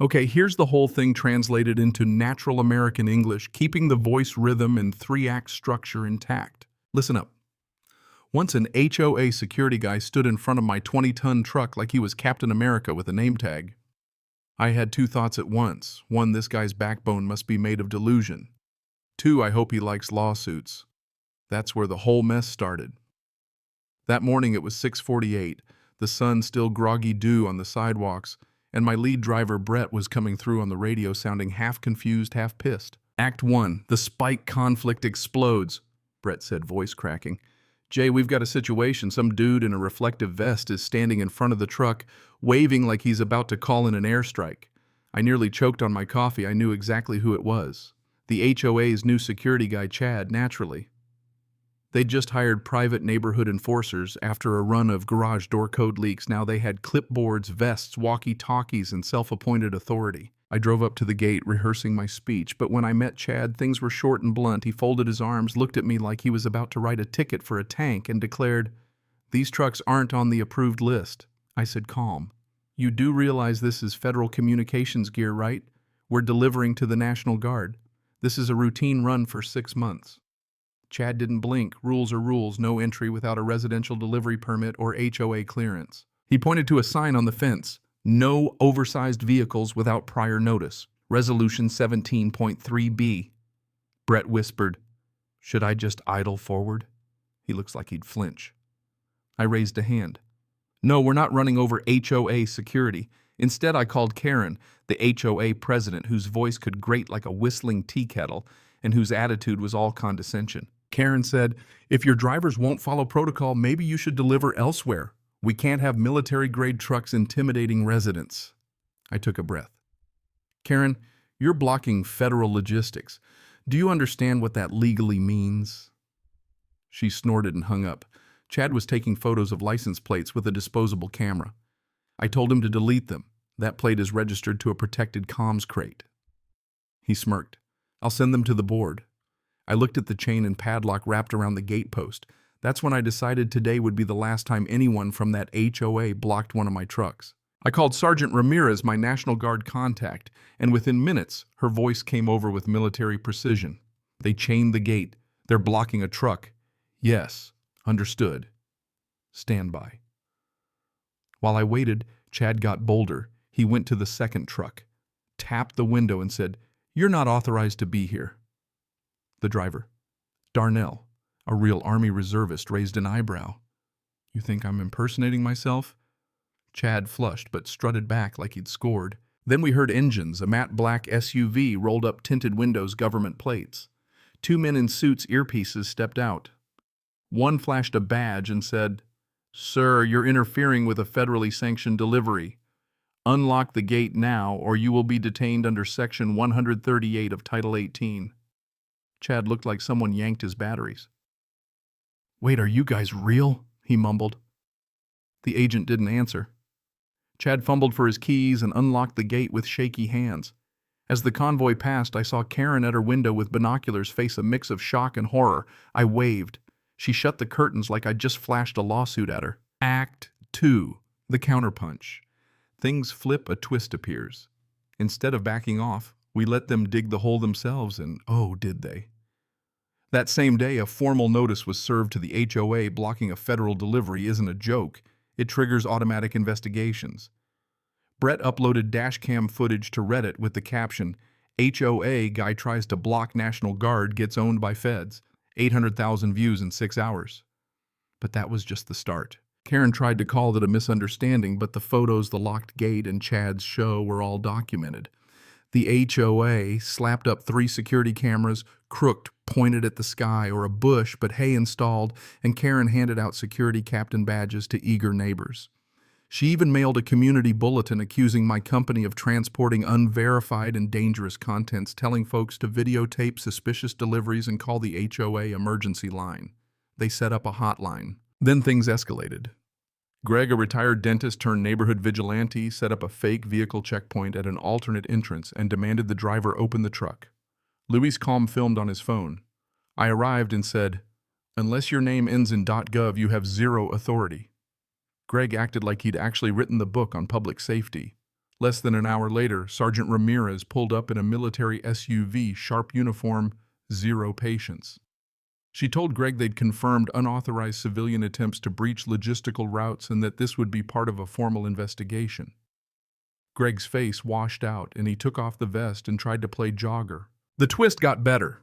Okay, here's the whole thing translated into natural American English, keeping the voice rhythm and three-act structure intact. Listen up. Once an HOA security guy stood in front of my 20-ton truck like he was Captain America with a name tag. I had two thoughts at once. One, this guy's backbone must be made of delusion. Two, I hope he likes lawsuits. That's where the whole mess started. That morning it was 6:48, the sun still groggy dew on the sidewalks, and my lead driver Brett was coming through on the radio sounding half confused, half pissed. Act 1, the spike conflict explodes, Brett said, voice cracking. Jay, we've got a situation. Some dude in a reflective vest is standing in front of the truck, waving like he's about to call in an airstrike. I nearly choked on my coffee. I knew exactly who it was. The HOA's new security guy, Chad, naturally. They'd just hired private neighborhood enforcers after a run of garage door code leaks. Now they had clipboards, vests, walkie-talkies, and self-appointed authority. I drove up to the gate, rehearsing my speech, but when I met Chad, things were short and blunt. He folded his arms, looked at me like he was about to write a ticket for a tank, and declared, "These trucks aren't on the approved list." I said, calm. "You do realize this is federal communications gear, right? We're delivering to the National Guard. This is a routine run for 6 months." Chad didn't blink. Rules are rules. No entry without a residential delivery permit or HOA clearance. He pointed to a sign on the fence. No oversized vehicles without prior notice. Resolution 17.3B. Brett whispered, "Should I just idle forward?" He looks like he'd flinch. I raised a hand. "No, we're not running over HOA security." Instead, I called Karen, the HOA president, whose voice could grate like a whistling tea kettle and whose attitude was all condescension. Karen said, "If your drivers won't follow protocol, maybe you should deliver elsewhere. We can't have military-grade trucks intimidating residents." I took a breath. "Karen, you're blocking federal logistics. Do you understand what that legally means?" She snorted and hung up. Chad was taking photos of license plates with a disposable camera. I told him to delete them. That plate is registered to a protected comms crate. He smirked. "I'll send them to the board." I looked at the chain and padlock wrapped around the gate post. That's when I decided today would be the last time anyone from that HOA blocked one of my trucks. I called Sergeant Ramirez, my National Guard contact, and within minutes, her voice came over with military precision. "They chained the gate. They're blocking a truck." "Yes, understood. Stand by." While I waited, Chad got bolder. He went to the second truck, tapped the window and said, "You're not authorized to be here." The driver, Darnell, a real Army reservist, raised an eyebrow. "You think I'm impersonating myself?" Chad flushed but strutted back like he'd scored. Then we heard engines, a matte black SUV, rolled up tinted windows, government plates. Two men in suits, earpieces, stepped out. One flashed a badge and said, "Sir, you're interfering with a federally sanctioned delivery. Unlock the gate now or you will be detained under Section 138 of Title 18. Chad looked like someone yanked his batteries. "Wait, are you guys real?" he mumbled. The agent didn't answer. Chad fumbled for his keys and unlocked the gate with shaky hands. As the convoy passed, I saw Karen at her window with binoculars face a mix of shock and horror. I waved. She shut the curtains like I'd just flashed a lawsuit at her. Act 2. The counterpunch. Things flip, a twist appears. Instead of backing off, we let them dig the hole themselves, and oh, did they. That same day, a formal notice was served to the HOA. Blocking a federal delivery isn't a joke. It triggers automatic investigations. Brett uploaded dashcam footage to Reddit with the caption, "HOA guy tries to block National Guard, gets owned by feds." 800,000 views in 6 hours. But that was just the start. Karen tried to call it a misunderstanding, but the photos, the locked gate, and Chad's show were all documented. The HOA slapped up 3 security cameras, crooked, pointed at the sky or a bush, but hay installed, and Karen handed out security captain badges to eager neighbors. She even mailed a community bulletin accusing my company of transporting unverified and dangerous contents, telling folks to videotape suspicious deliveries and call the HOA emergency line. They set up a hotline. Then things escalated. Greg, a retired dentist turned neighborhood vigilante, set up a fake vehicle checkpoint at an alternate entrance and demanded the driver open the truck. Luis Calm filmed on his phone. I arrived and said, "Unless your name ends in .gov, you have zero authority." Greg acted like he'd actually written the book on public safety. Less than an hour later, Sergeant Ramirez pulled up in a military SUV, sharp uniform, zero patience. She told Greg they'd confirmed unauthorized civilian attempts to breach logistical routes and that this would be part of a formal investigation. Greg's face washed out, and he took off the vest and tried to play jogger. The twist got better.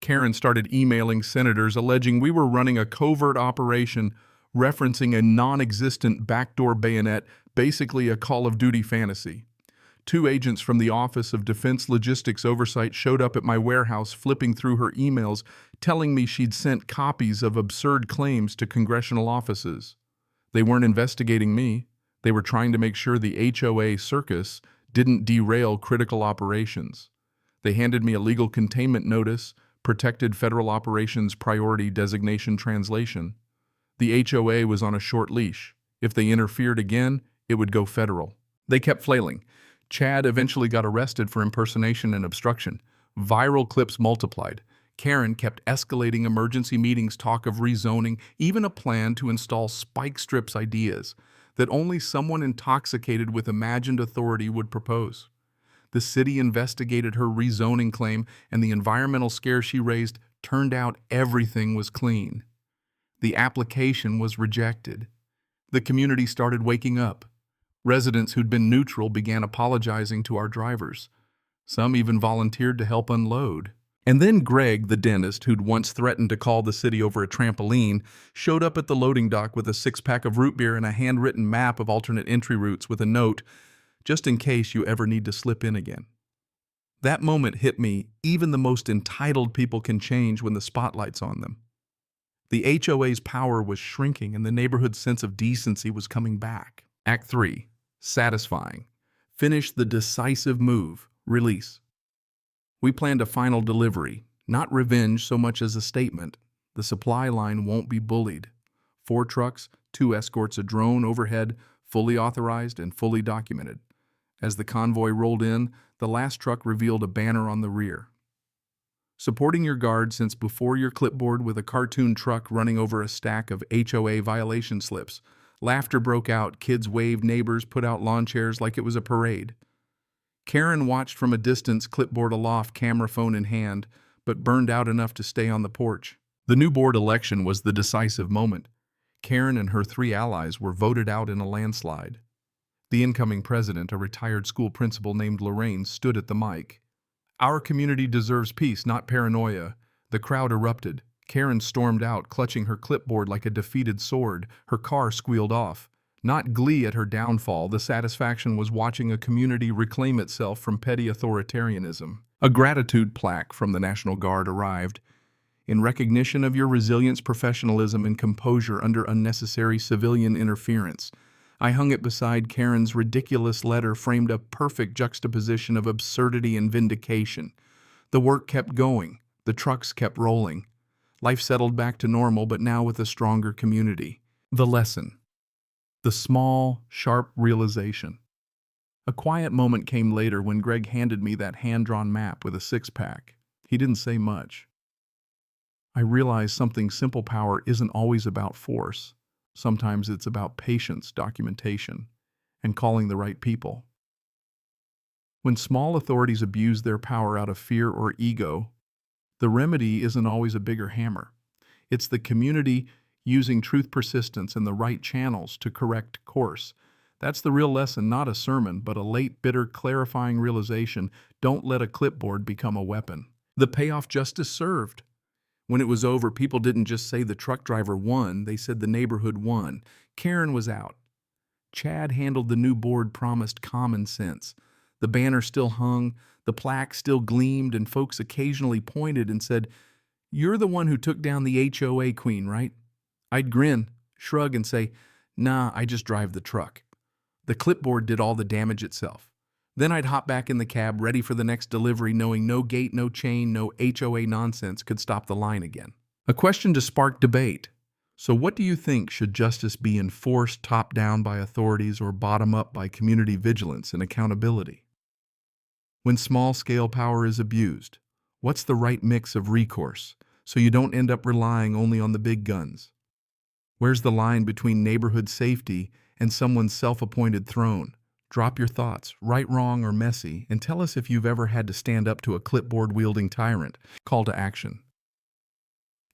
Karen started emailing senators alleging we were running a covert operation referencing a non-existent backdoor bayonet, basically a Call of Duty fantasy. 2 agents from the Office of Defense Logistics Oversight showed up at my warehouse flipping through her emails, telling me she'd sent copies of absurd claims to congressional offices. They weren't investigating me. They were trying to make sure the HOA circus didn't derail critical operations. They handed me a legal containment notice, Protected Federal Operations Priority Designation translation. The HOA was on a short leash. If they interfered again, it would go federal. They kept flailing. Chad eventually got arrested for impersonation and obstruction. Viral clips multiplied. Karen kept escalating emergency meetings, talk of rezoning, even a plan to install spike strips ideas that only someone intoxicated with imagined authority would propose. The city investigated her rezoning claim, and the environmental scare she raised turned out everything was clean. The application was rejected. The community started waking up. Residents who'd been neutral began apologizing to our drivers. Some even volunteered to help unload. And then Greg, the dentist, who'd once threatened to call the city over a trampoline, showed up at the loading dock with a 6-pack of root beer and a handwritten map of alternate entry routes with a note, just in case you ever need to slip in again. That moment hit me. Even the most entitled people can change when the spotlight's on them. The HOA's power was shrinking and the neighborhood's sense of decency was coming back. Act 3. Satisfying. Finish the decisive move. Release. We planned a final delivery, not revenge so much as a statement. The supply line won't be bullied. 4 trucks, 2 escorts, a drone overhead, fully authorized and fully documented. As the convoy rolled in, the last truck revealed a banner on the rear. Supporting your guard since before your clipboard, with a cartoon truck running over a stack of HOA violation slips. Laughter broke out, kids waved, neighbors put out lawn chairs like it was a parade. Karen watched from a distance, clipboard aloft, camera phone in hand, but burned out enough to stay on the porch. The new board election was the decisive moment. Karen and her 3 allies were voted out in a landslide. The incoming president, a retired school principal named Lorraine, stood at the mic. Our community deserves peace, not paranoia. The crowd erupted. Karen stormed out, clutching her clipboard like a defeated sword. Her car squealed off. Not glee at her downfall, the satisfaction was watching a community reclaim itself from petty authoritarianism. A gratitude plaque from the National Guard arrived. In recognition of your resilience, professionalism, and composure under unnecessary civilian interference. I hung it beside Karen's ridiculous letter, framed a perfect juxtaposition of absurdity and vindication. The work kept going. The trucks kept rolling. Life settled back to normal, but now with a stronger community. The lesson. The small, sharp realization. A quiet moment came later when Greg handed me that hand-drawn map with a 6-pack. He didn't say much. I realized something. Simple power isn't always about force. Sometimes it's about patience, documentation, and calling the right people. When small authorities abuse their power out of fear or ego, the remedy isn't always a bigger hammer. It's the community using truth, persistence, and the right channels to correct course. That's the real lesson, not a sermon, but a late, bitter, clarifying realization. Don't let a clipboard become a weapon. The payoff, justice served. When it was over, people didn't just say the truck driver won, they said the neighborhood won. Karen was out. Chad handled the new board, promised common sense. The banner still hung, the plaque still gleamed, and folks occasionally pointed and said, "You're the one who took down the HOA queen, right?" I'd grin, shrug, and say, "Nah, I just drive the truck." The clipboard did all the damage itself. Then I'd hop back in the cab, ready for the next delivery, knowing no gate, no chain, no HOA nonsense could stop the line again. A question to spark debate. So what do you think? Should justice be enforced top-down by authorities or bottom-up by community vigilance and accountability? When small-scale power is abused, what's the right mix of recourse so you don't end up relying only on the big guns? Where's the line between neighborhood safety and someone's self-appointed throne? Drop your thoughts, right, wrong, or messy, and tell us if you've ever had to stand up to a clipboard-wielding tyrant. Call to action.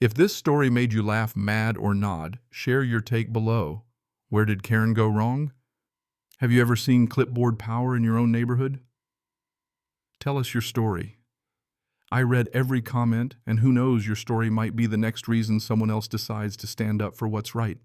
If this story made you laugh, mad, or nod, share your take below. Where did Karen go wrong? Have you ever seen clipboard power in your own neighborhood? Tell us your story. I read every comment, and who knows, your story might be the next reason someone else decides to stand up for what's right.